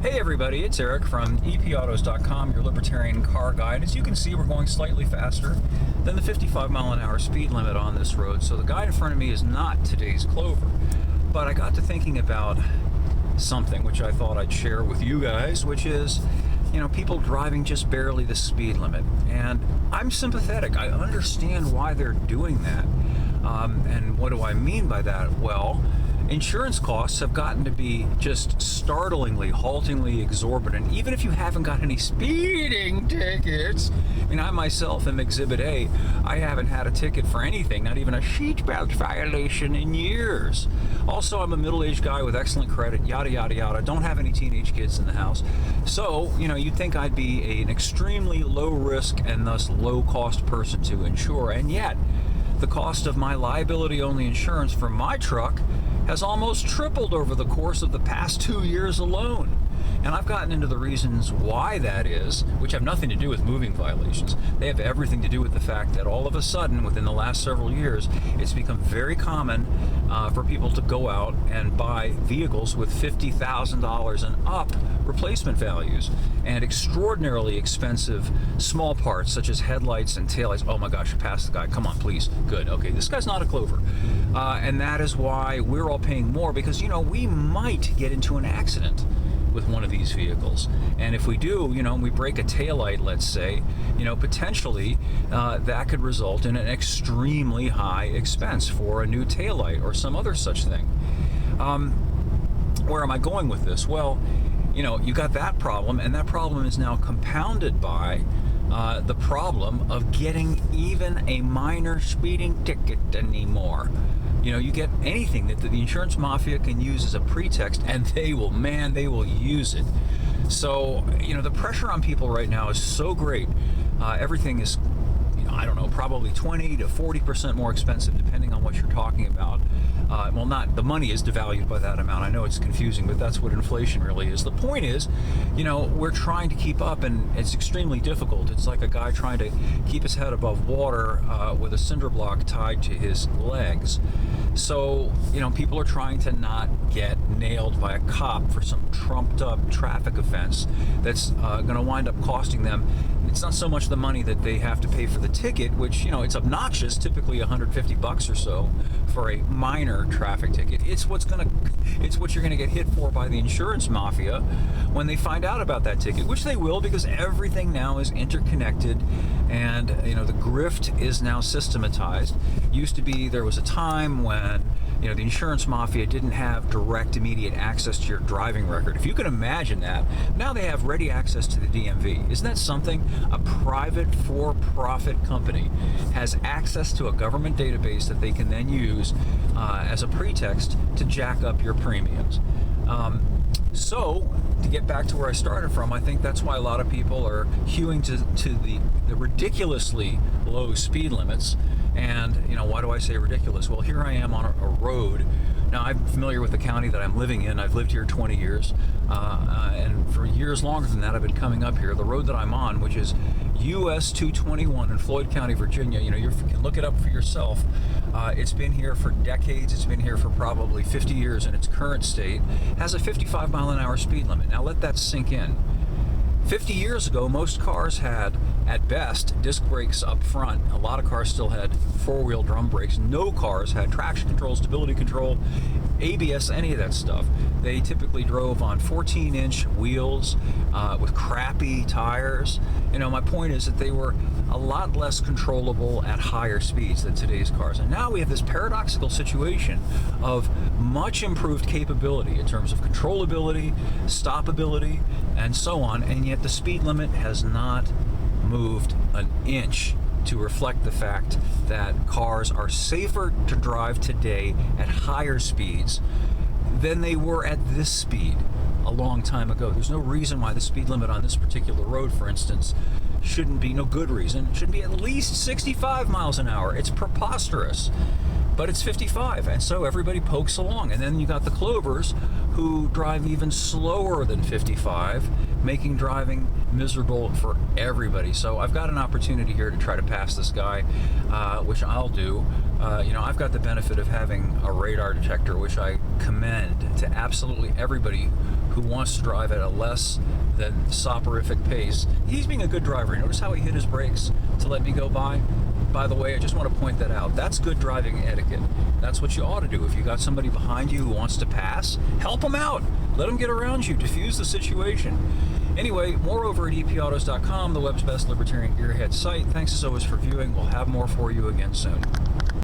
Hey everybody, it's Eric from EPautos.com, your libertarian car guide. As you can see, we're going slightly faster than the 55 mile an hour speed limit on this road, so the guy in front of me is not today's Clover. But I got to thinking about something which I thought I'd share with you guys, which is, people driving just barely the speed limit. And I'm sympathetic. I understand why they're doing that. And what do I mean by that? Well, insurance costs have gotten to be just startlingly, haltingly exorbitant, even if you haven't got any speeding tickets. I myself am Exhibit A. I haven't had a ticket for anything, not even a seatbelt violation in years. Also, I'm a middle-aged guy with excellent credit, yada, yada, yada. Don't have any teenage kids in the house. So, you'd think I'd be an extremely low-risk and thus low-cost person to insure, and yet the cost of my liability-only insurance for my truck has almost tripled over the course of the past 2 years alone. And I've gotten into the reasons why that is, which have nothing to do with moving violations. They have everything to do with the fact that all of a sudden, within the last several years, it's become very common for people to go out and buy vehicles with $50,000 and up replacement values and extraordinarily expensive small parts such as headlights and taillights. Oh my gosh, I passed the guy. Come on, please. Good. Okay, this guy's not a Clover. And that is why we're all paying more, because, we might get into an accident with one of these vehicles. And if we do, we break a taillight, let's say, potentially that could result in an extremely high expense for a new taillight or some other such thing. Where am I going with this? Well, you got that problem, and that problem is now compounded by the problem of getting even a minor speeding ticket anymore. You get anything that the insurance mafia can use as a pretext, and they will use it. So, the pressure on people right now is so great. Everything is, I don't know, probably 20 to 40% more expensive, depending on what you're talking about. Well, not the money is devalued by that amount. I know it's confusing, but that's what inflation really is. The point is, we're trying to keep up, and it's extremely difficult. It's like a guy trying to keep his head above water with a cinder block tied to his legs. So, people are trying to not get nailed by a cop for some trumped up traffic offense that's going to wind up costing them. It's not so much the money that they have to pay for the ticket, which, it's obnoxious, typically $150 or so for a minor traffic ticket. It's what you're going to get hit for by the insurance mafia when they find out about that ticket, which they will, because everything now is interconnected, and the grift is now systematized. Used to be, there was a time when the insurance mafia didn't have direct, immediate access to your driving record. If you can imagine that, now they have ready access to the DMV. Isn't that something? A private for-profit company has access to a government database that they can then use as a pretext to jack up your premiums. So, to get back to where I started from, I think that's why a lot of people are hewing to the ridiculously low speed limits. And, why do I say ridiculous? Well, here I am on a road. Now, I'm familiar with the county that I'm living in. I've lived here 20 years. And for years longer than that, I've been coming up here. The road that I'm on, which is US 221 in Floyd County, Virginia, you can look it up for yourself. It's been here for decades. It's been here for probably 50 years in its current state. Has a 55 mile an hour speed limit. Now, let that sink in. 50 years ago, most cars had, at best, disc brakes up front. A lot of cars still had four-wheel drum brakes. No cars had traction control, stability control, ABS, any of that stuff. They typically drove on 14-inch wheels with crappy tires. My point is that they were a lot less controllable at higher speeds than today's cars. And now we have this paradoxical situation of much improved capability in terms of controllability, stoppability, and so on, and yet the speed limit has not moved an inch to reflect the fact that cars are safer to drive today at higher speeds than they were at this speed a long time ago. There's no reason why the speed limit on this particular road, for instance, shouldn't be, no good reason, should be at least 65 miles an hour. It's preposterous. But it's 55, and so everybody pokes along. And then you got the Clovers who drive even slower than 55, making driving miserable for everybody. So I've got an opportunity here to try to pass this guy, which I'll do. I've got the benefit of having a radar detector, which I commend to absolutely everybody who wants to drive at a less than soporific pace. He's being a good driver. Notice how he hit his brakes to let me go by? By the way, I just want to point that out. That's good driving etiquette. That's what you ought to do. If you got somebody behind you who wants to pass, help them out. Let them get around you. Diffuse the situation. Anyway, more over at EPautos.com, the web's best libertarian gearhead site. Thanks as always for viewing. We'll have more for you again soon.